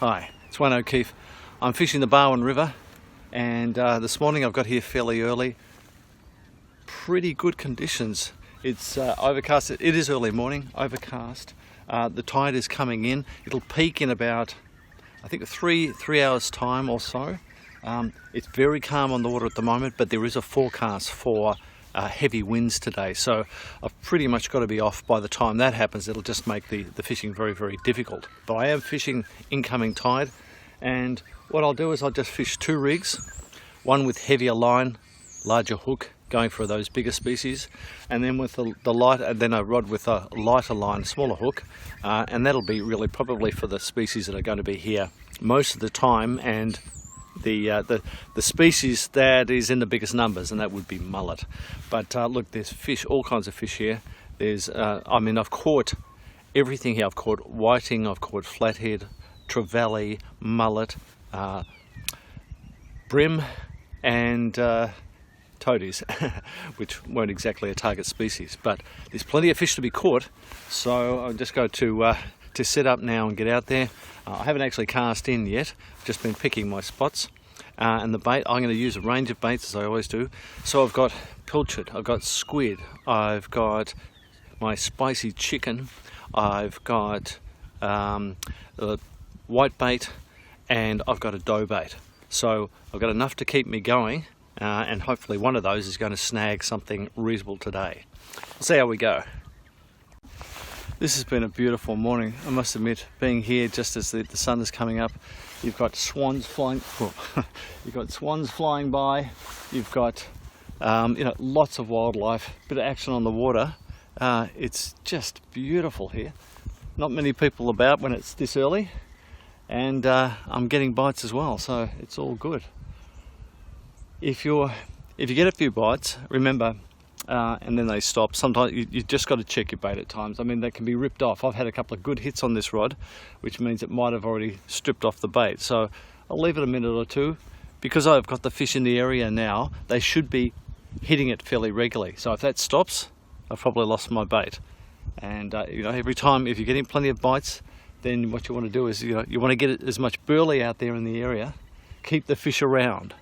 Hi, it's Wayne O'Keefe. I'm fishing the Barwon River, and this morning I've got here fairly early. Pretty good conditions. It's overcast. It is early morning, overcast. The tide is coming in. It'll peak in about, I think, three hours time or so. It's very calm on the water at the moment, but there is a forecast for heavy winds today, so I've pretty much got to be off by the time that happens. It'll just make the fishing very, very difficult. But I am fishing incoming tide, and what I'll do is I'll just fish two rigs, one with heavier line, larger hook, going for those bigger species, and then with the lighter, and then a rod with a lighter line, smaller hook, and that'll be really probably for the species that are going to be here most of the time, and the species that is in the biggest numbers, and that would be mullet. But look, there's fish, all kinds of fish here. There's I've caught everything here. I've caught whiting, I've caught flathead, trevally, mullet, brim, and toadies, which weren't exactly a target species, but there's plenty of fish to be caught, so I'll just go to set up now and get out there. I haven't actually cast in yet, just been picking my spots, and the bait, I'm going to use a range of baits as I always do. So I've got pilchard, I've got squid, I've got my spicy chicken, I've got white bait, and I've got a dough bait. So I've got enough to keep me going, and hopefully one of those is going to snag something reasonable today. We'll see how we go. This has been a beautiful morning, I must admit, being here just as the sun is coming up. You've got swans flying, you've got swans flying by, you've got lots of wildlife, bit of action on the water. It's just beautiful here. Not many people about when it's this early, and I'm getting bites as well, so it's all good. If you get a few bites, remember, and then they stop, sometimes you just got to check your bait at times. I mean, they can be ripped off. I've had a couple of good hits on this rod, which means it might have already stripped off the bait. So I'll leave it a minute or two. Because I've got the fish in the area now, they should be hitting it fairly regularly. So if that stops, I've probably lost my bait. And every time, if you're getting plenty of bites, then what you want to do is you want to get as much burley out there in the area, keep the fish around.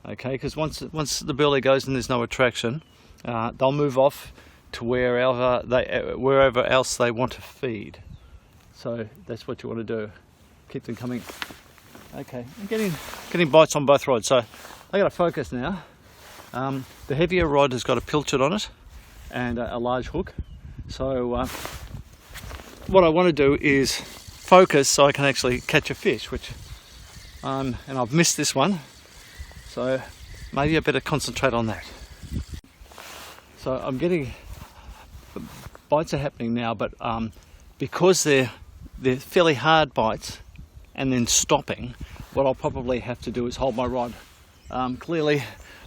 Okay, because once the burley goes and there's no attraction, they'll move off to wherever else they want to feed. So that's what you want to do. Keep them coming. Okay, I'm getting bites on both rods. So I got to focus now. The heavier rod has got a pilchard on it and a large hook. So what I want to do is focus so I can actually catch a fish, which and I've missed this one. So maybe I better concentrate on that. So I'm getting, bites are happening now, but because they're fairly hard bites and then stopping, what I'll probably have to do is hold my rod. Clearly,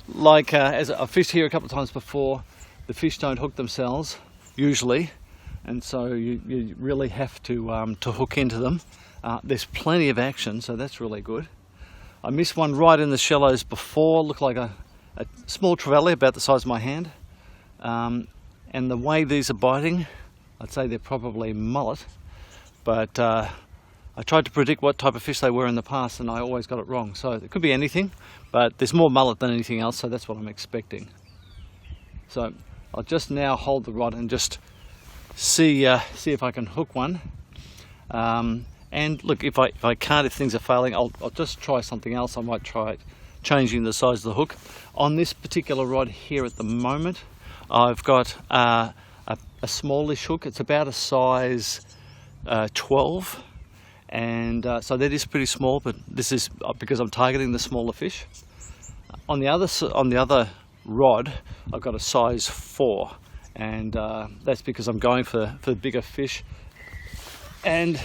like as I've fished here a couple of times before, the fish don't hook themselves usually, and so you really have to hook into them. There's plenty of action, so that's really good. I missed one right in the shallows before, looked like a small trevally about the size of my hand. And the way these are biting, I'd say they're probably mullet, but I tried to predict what type of fish they were in the past and I always got it wrong. So it could be anything, but there's more mullet than anything else, so that's what I'm expecting. So I'll just now hold the rod and just see if I can hook one. And look, if I can't, if things are failing, I'll just try something else. I might try changing the size of the hook. On this particular rod here at the moment, I've got a smallish hook. It's about a size 12, and so that is pretty small, but this is because I'm targeting the smaller fish. On the other rod, I've got a size 4, and that's because I'm going for bigger fish. And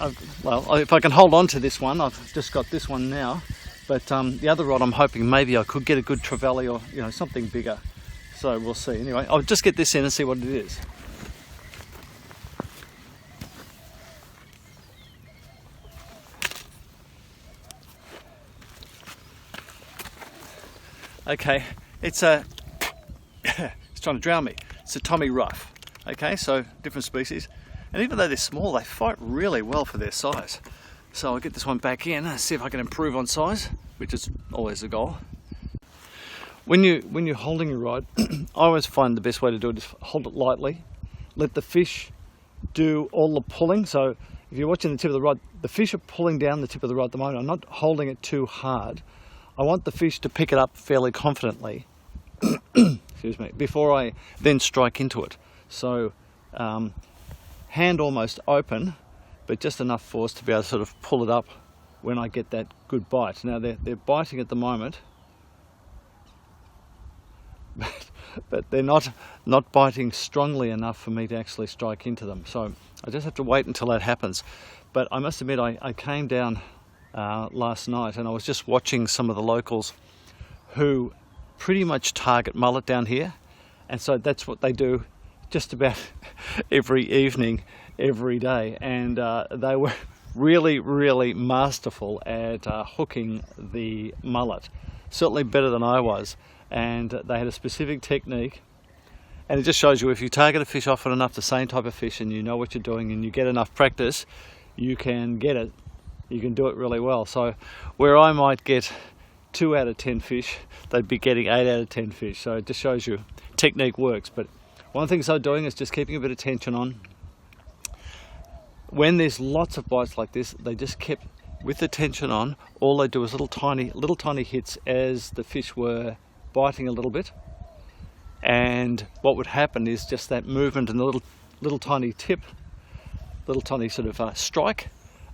if I can hold on to this one, I've just got this one now, but the other rod I'm hoping maybe I could get a good trevally or something bigger. So we'll see. Anyway, I'll just get this in and see what it is. Okay, it's trying to drown me. It's a Tommy Rough. Okay, so different species. And even though they're small, they fight really well for their size. So I'll get this one back in and see if I can improve on size, which is always the goal. When you're holding your rod, I always find the best way to do it is hold it lightly, let the fish do all the pulling. So if you're watching the tip of the rod, the fish are pulling down the tip of the rod at the moment. I'm not holding it too hard. I want the fish to pick it up fairly confidently excuse me, before I then strike into it. So hand almost open, but just enough force to be able to sort of pull it up when I get that good bite. Now they're biting at the moment, but they're not biting strongly enough for me to actually strike into them. So I just have to wait until that happens. But I must admit, I came down last night and I was just watching some of the locals who pretty much target mullet down here, and so that's what they do just about every evening, every day, and they were really masterful at hooking the mullet, certainly better than I was. And they had a specific technique, and it just shows you if you target a fish often enough, the same type of fish, and you know what you're doing and you get enough practice, you can get it, you can do it really well. So where I might get 2 out of 10 fish, they'd be getting 8 out of 10 fish. So it just shows you technique works. But one of the things I'm doing is just keeping a bit of tension on. When there's lots of bites like this, they just kept with the tension on. All they do is little tiny hits as the fish were biting a little bit, and what would happen is just that movement and the little tiny tip, little tiny sort of strike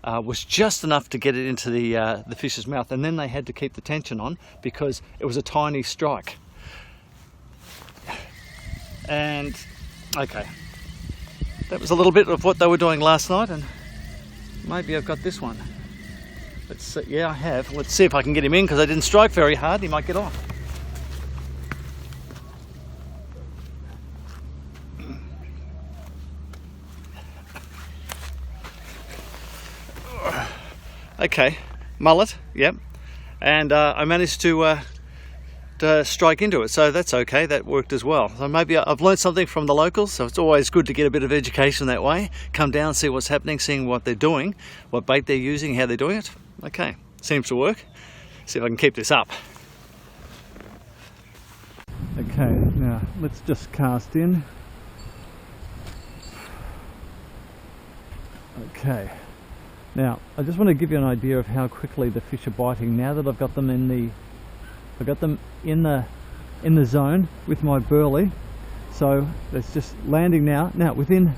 was just enough to get it into the fish's mouth, and then they had to keep the tension on because it was a tiny strike. And okay, that was a little bit of what they were doing last night, and maybe I've got this one. Let's see. Yeah, I have. Let's see if I can get him in, because I didn't strike very hard. He might get off. Okay, mullet, yep, and I managed to strike into it, so that's okay, that worked as well. So maybe I've learned something from the locals, so it's always good to get a bit of education that way, come down, see what's happening, seeing what they're doing, what bait they're using, how they're doing it. Okay, seems to work. See if I can keep this up. Okay, now let's just cast in. Okay. Now, I just want to give you an idea of how quickly the fish are biting now that I've got them in the zone with my burley. So it's just landing now. Now within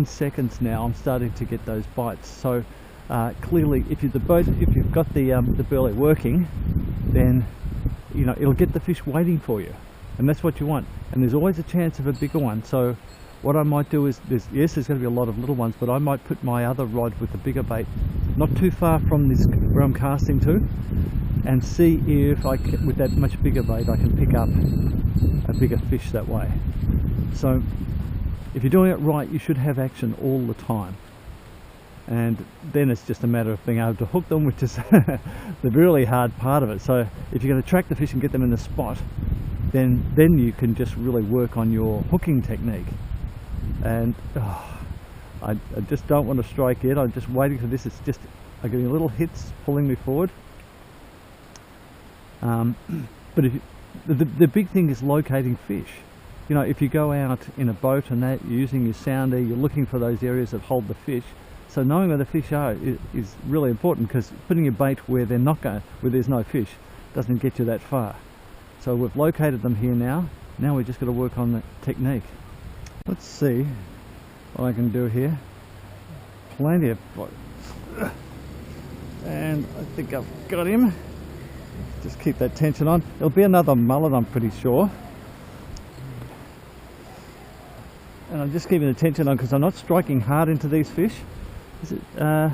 seconds now, I'm starting to get those bites. So clearly, if you've got the burley working, then you know it'll get the fish waiting for you, and that's what you want. And there's always a chance of a bigger one. So what I might do is, there's going to be a lot of little ones, but I might put my other rod with the bigger bait not too far from this where I'm casting to, and see if with that much bigger bait I can pick up a bigger fish that way. So if you're doing it right, you should have action all the time, and then it's just a matter of being able to hook them, which is the really hard part of it. So if you're going to track the fish and get them in the spot, then you can just really work on your hooking technique. And I just don't want to strike yet. I'm just waiting for this. It's just I'm getting little hits pulling me forward. But the big thing is locating fish. You know, if you go out in a boat and that, you're using your sounder, you're looking for those areas that hold the fish. So knowing where the fish are is really important, because putting your bait where there's no fish doesn't get you that far. So we've located them here now. Now we've just got to work on the technique. Let's see what I can do here. Plenty of bites. And I think I've got him. Just keep that tension on. It'll be another mullet, I'm pretty sure. And I'm just keeping the tension on because I'm not striking hard into these fish. Is it? No,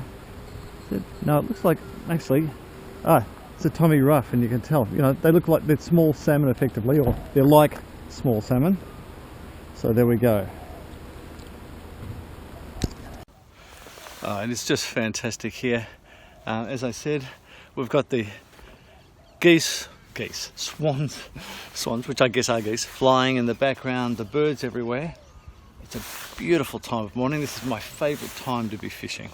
it looks like, actually, it's a Tommy Rough, and you can tell. You know, they look like they're small salmon effectively, or they're like small salmon. So there we go. And it's just fantastic here. As I said, we've got the swans, which I guess are geese, flying in the background, the birds everywhere. It's a beautiful time of morning. This is my favourite time to be fishing.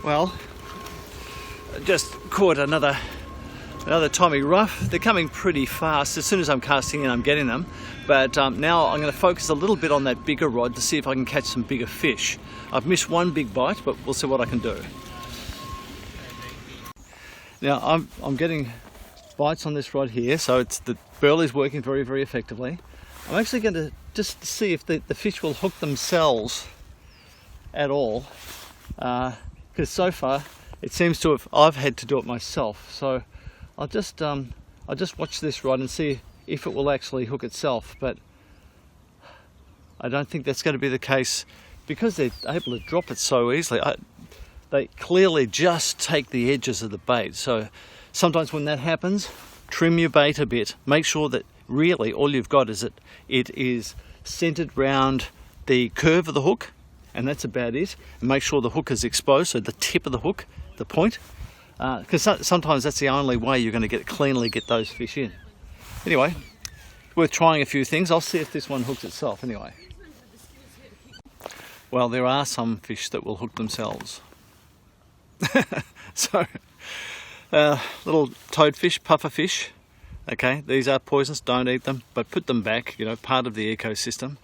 Well, just caught another Tommy rough. They're coming pretty fast. As soon as I'm casting in, I'm getting them. But now I'm going to focus a little bit on that bigger rod to see if I can catch some bigger fish. I've missed one big bite, but we'll see what I can do. Now I'm getting bites on this rod here, so it's the burley's working very, very effectively. I'm actually going to just see if the fish will hook themselves at all, because so far it seems to have, I've had to do it myself. So I'll just watch this rod and see if it will actually hook itself, but I don't think that's going to be the case because they're able to drop it so easily. They clearly just take the edges of the bait. So sometimes when that happens, trim your bait a bit. Make sure that really all you've got is that it is centered round the curve of the hook, and that's about it. And make sure the hook is exposed, so the tip of the hook, the point, because sometimes that's the only way you're going to cleanly get those fish in. Anyway, worth trying a few things. I'll see if this one hooks itself anyway. Well, there are some fish that will hook themselves. So, little toadfish, pufferfish. Okay, these are poisonous, don't eat them, but put them back, you know, part of the ecosystem.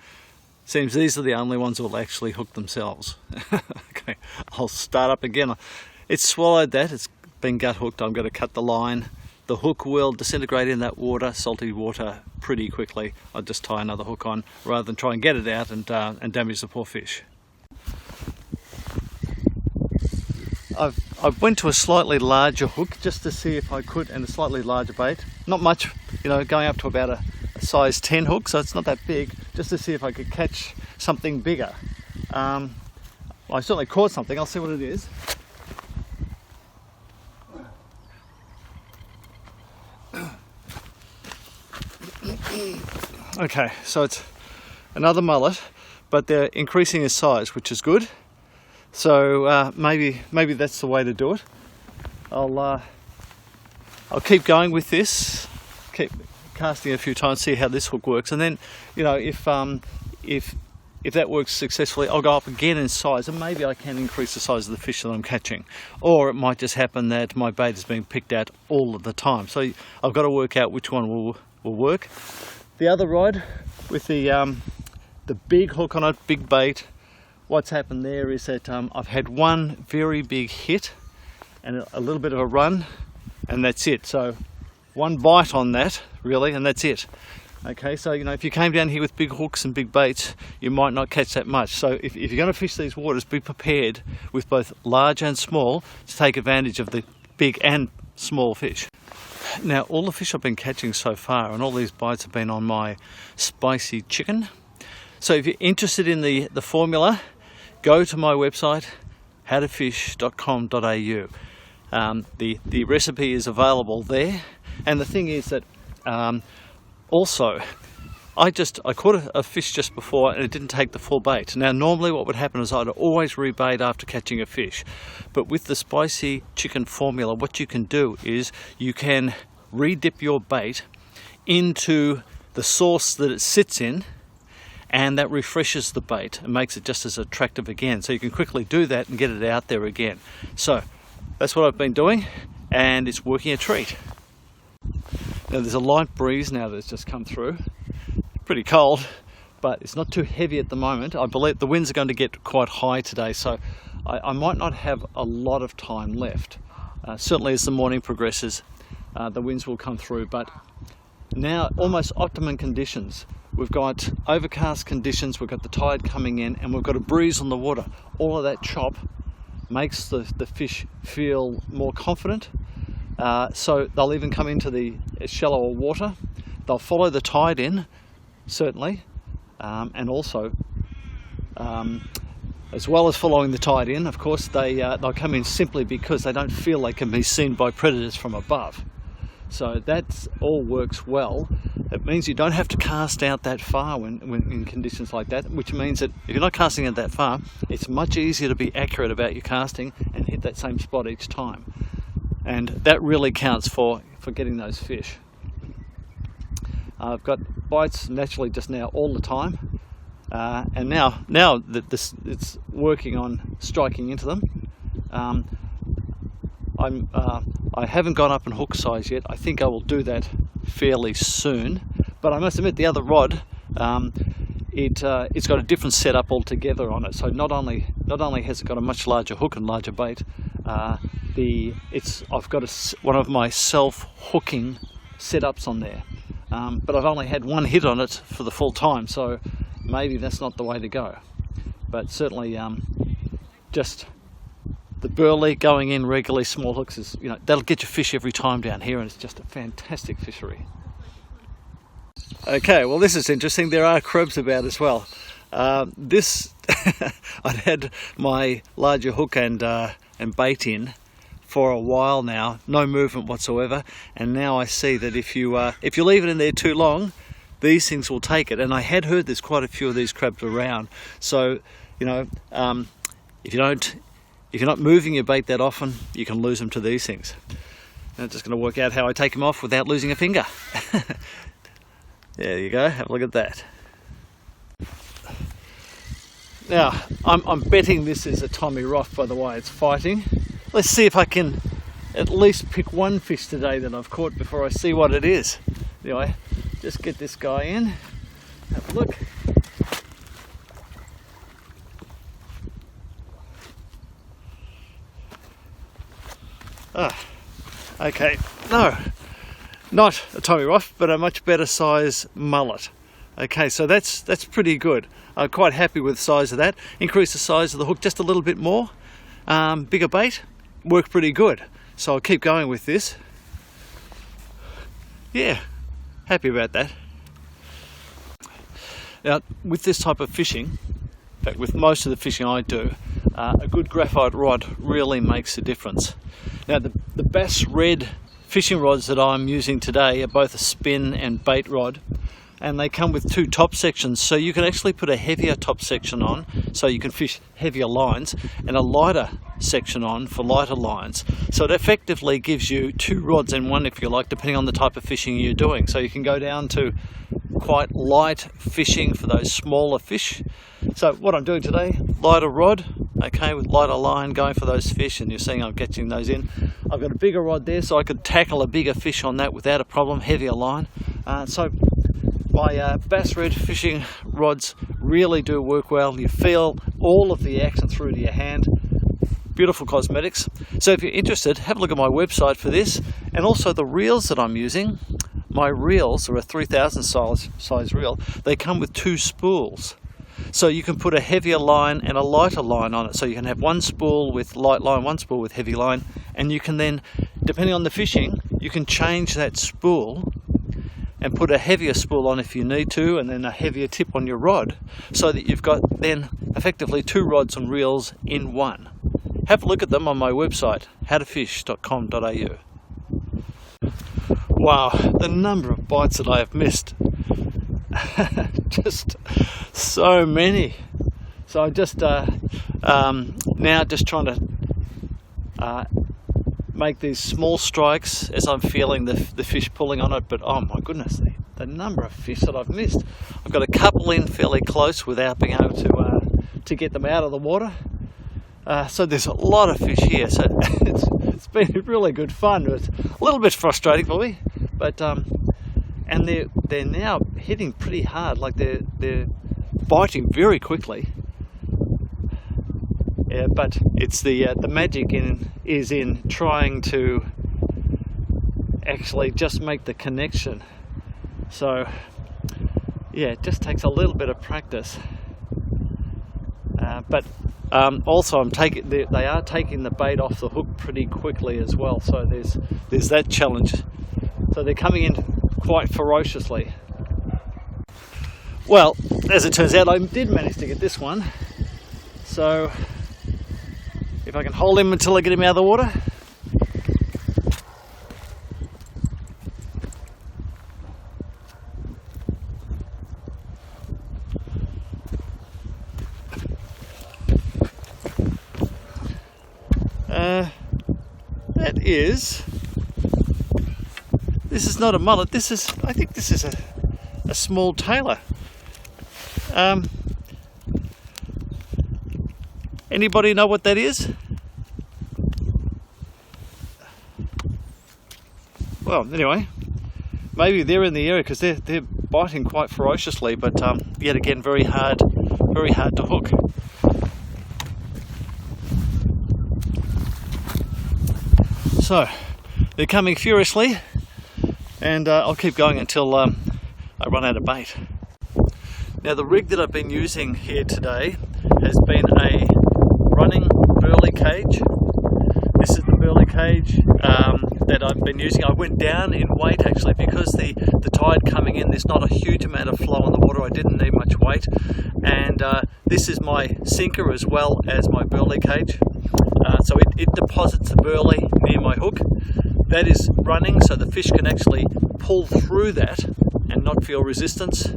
Seems these are the only ones that will actually hook themselves. Okay, I'll start up again. It's swallowed that, it's been gut hooked. I'm going to cut the line. The hook will disintegrate in that water, salty water, pretty quickly. I'll just tie another hook on rather than try and get it out and damage the poor fish. I went to a slightly larger hook just to see if I could, and a slightly larger bait. Not much, you know, going up to about a size 10 hook, so it's not that big, just to see if I could catch something bigger. Well, I certainly caught something. I'll see what it is. Okay, so it's another mullet, but they're increasing in size, which is good. So maybe that's the way to do it. I'll keep going with this, keep casting a few times, see how this hook works, and then, you know, if that works successfully, I'll go up again in size, and maybe I can increase the size of the fish that I'm catching. Or it might just happen that my bait is being picked out all of the time. So I've got to work out which one will work. The other rod with the big hook on it, big bait. What's happened there is that I've had one very big hit and a little bit of a run, and that's it. So one bite on that, really, and that's it. Okay, so, you know, if you came down here with big hooks and big baits, you might not catch that much. So if you're going to fish these waters, be prepared with both large and small to take advantage of the big and small fish. Now, all the fish I've been catching so far, and all these bites have been on my spicy chicken. So if you're interested in the formula, go to my website, howtofish.com.au. The recipe is available there, and the thing is that also I caught a fish just before and it didn't take the full bait. Now normally what would happen is I'd always rebait after catching a fish, but with the spicy chicken formula, what you can do is you can re-dip your bait into the sauce that it sits in, and that refreshes the bait and makes it just as attractive again. So you can quickly do that and get it out there again. So that's what I've been doing, and it's working a treat. Now there's a light breeze now that's just come through. Pretty cold, but it's not too heavy at the moment. I believe the winds are going to get quite high today, so I might not have a lot of time left. Certainly as the morning progresses, the winds will come through, but now almost optimum conditions. We've got overcast conditions, we've got the tide coming in, and we've got a breeze on the water. All of that chop makes the fish feel more confident. So they'll even come into the shallower water. They'll follow the tide in, certainly, and also, as well as following the tide in, of course, they'll come in simply because they don't feel they can be seen by predators from above. So that all works well. It means you don't have to cast out that far when in conditions like that, which means that if you're not casting out that far, it's much easier to be accurate about your casting and hit that same spot each time. And that really counts for getting those fish. I've got bites naturally just now all the time, and now that it's working on striking into them, I haven't gone up in hook size yet. I think I will do that fairly soon. But I must admit, the other rod, it's got a different setup altogether on it. So not only has it got a much larger hook and larger bait, I've got one of my self-hooking setups on there. But I've only had one hit on it for the full time, so maybe that's not the way to go. But certainly, just the burley going in regularly, small hooks is, that'll get you fish every time down here, and it's just a fantastic fishery. Okay, well, this is interesting. There are crabs about as well. This I'd had my larger hook and bait in for a while now, no movement whatsoever, and now I see that if you leave it in there too long, these things will take it. And I had heard there's quite a few of these crabs around, so if you're not moving your bait that often, you can lose them to these things. And I'm just going to work out how I take them off without losing a finger. There you go, have a look at that. Now, I'm betting this is a Tommy Roth by the way it's fighting. Let's see if I can at least pick one fish today that I've caught before I see what it is. Anyway, just get this guy in, have a look. Okay, no, not a Tommy Roth, but a much better size mullet. Okay, so that's pretty good. I'm quite happy with the size of that. Increase the size of the hook just a little bit more. Bigger bait, worked pretty good. So I'll keep going with this. Yeah, happy about that. Now, with this type of fishing, in fact, with most of the fishing I do, a good graphite rod really makes a difference. Now, the Bass Red fishing rods that I'm using today are both a spin and bait rod, and they come with two top sections, so you can actually put a heavier top section on so you can fish heavier lines, and a lighter section on for lighter lines. So it effectively gives you two rods in one, if you like, depending on the type of fishing you're doing. So you can go down to quite light fishing for those smaller fish. So what I'm doing today, lighter rod, okay, with lighter line going for those fish, and you're seeing I'm catching those in. I've got a bigger rod there, so I could tackle a bigger fish on that without a problem, heavier line. So my Bass Red fishing rods really do work well. You feel all of the action through to your hand. Beautiful cosmetics. So if you're interested, have a look at my website for this, and also the reels that I'm using. My reels are a 3000 size reel. They come with two spools. So you can put a heavier line and a lighter line on it. So you can have one spool with light line, one spool with heavy line, and you can then, depending on the fishing, you can change that spool and put a heavier spool on if you need to, and then a heavier tip on your rod, so that you've got then effectively two rods and reels in one. Have a look at them on my website, howtofish.com.au. Wow, the number of bites that I have missed. Just so many. So I'm just now just trying to make these small strikes as I'm feeling the fish pulling on it, but oh my goodness, the number of fish that I've missed. I've got a couple in fairly close without being able to get them out of the water. So there's a lot of fish here, so it's been really good fun. It's a little bit frustrating for me, but and they're now hitting pretty hard, like they're biting very quickly. Yeah, but it's the magic is in trying to actually just make the connection. So yeah, it just takes a little bit of practice. But also they are taking the bait off the hook pretty quickly as well. So there's that challenge. So they're coming in quite ferociously. Well, as it turns out, I did manage to get this one. So if I can hold him until I get him out of the water. This is not a mullet, I think this is a small tailor. Anybody know what that is? Well, anyway, maybe they're in the area because they're biting quite ferociously, but yet again very hard to hook. So they're coming furiously, and I'll keep going until I run out of bait. Now the rig that I've been using here today has been a running burley cage. This is the burley cage that I've been using. I went down in weight actually because the tide coming in, there's not a huge amount of flow in the water. I didn't need much weight, and this is my sinker as well as my burley cage. So it deposits the burley near my hook. That is running so the fish can actually pull through that and not feel resistance,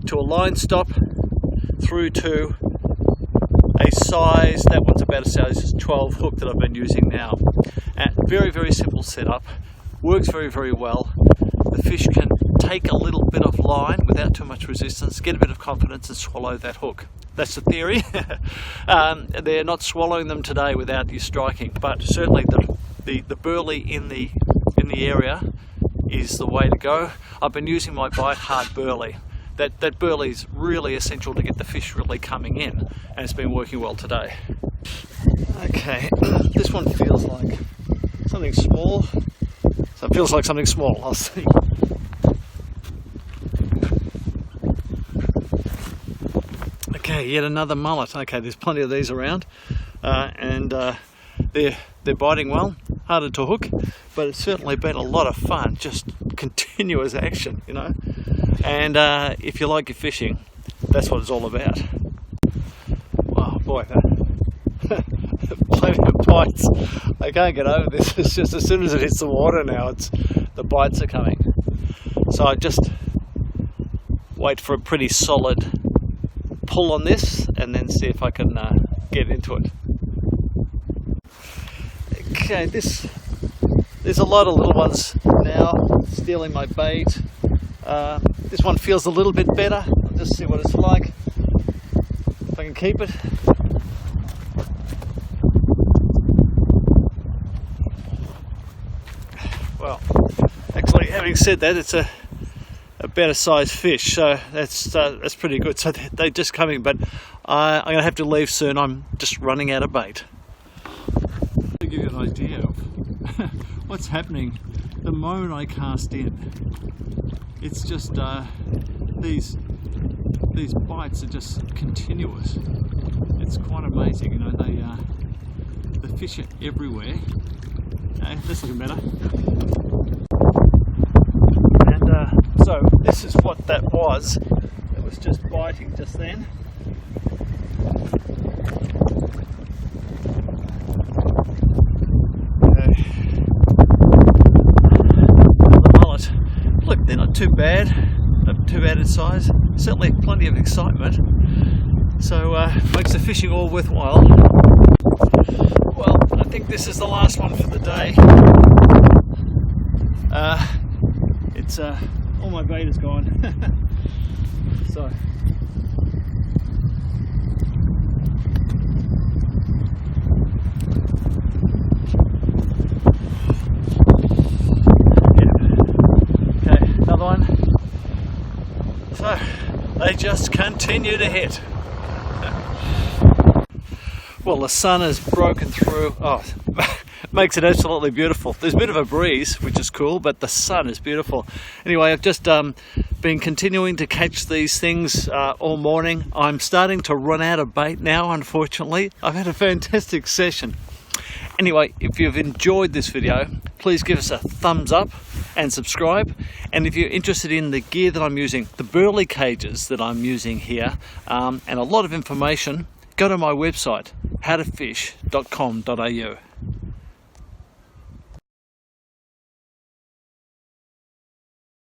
to a line stop through to a size, that one's about a size 12 hook that I've been using now. And very simple setup, works very well. The fish can take a little bit of line without too much resistance, get a bit of confidence and swallow that hook. That's the theory. They're not swallowing them today without you striking, but certainly the burley in the area is the way to go. I've been using my bite hard burley. That burley is really essential to get the fish really coming in, and it's been working well today. Okay, this one feels like something small. So it feels like something small, I'll see. Okay, yet another mullet. Okay, there's plenty of these around, and they're biting well, harder to hook, but it's certainly been a lot of fun, just continuous action, you know. And if you like your fishing, that's what it's all about. Oh boy, plenty of bites. I can't get over this. It's just as soon as it hits the water now, the bites are coming. So I just wait for a pretty solid pull on this and then see if I can get into it. Okay, there's a lot of little ones now stealing my bait. This one feels a little bit better. I'll just see what it's like, if I can keep it. Well, actually, having said that, it's a better sized fish, so that's pretty good. So they're just coming, but I'm going to have to leave soon. I'm just running out of bait. To give you an idea of what's happening the moment I cast in, it's just these bites are just continuous. It's quite amazing, you know. The fish are everywhere. Okay, that's looking better. And so this is what that was. It was just biting just then. Look, they're not too bad in size. Certainly plenty of excitement. So makes the fishing all worthwhile. Well, I think this is the last one for the day. It's all my bait is gone. So so they just continue to hit. Well, the sun has broken through. Oh, makes it absolutely beautiful. There's a bit of a breeze, which is cool, but the sun is beautiful. Anyway, I've just been continuing to catch these things all morning. I'm starting to run out of bait now, unfortunately. I've had a fantastic session. Anyway, if you've enjoyed this video, please give us a thumbs up and subscribe. And if you're interested in the gear that I'm using, the burley cages that I'm using here, and a lot of information, go to my website, howtofish.com.au.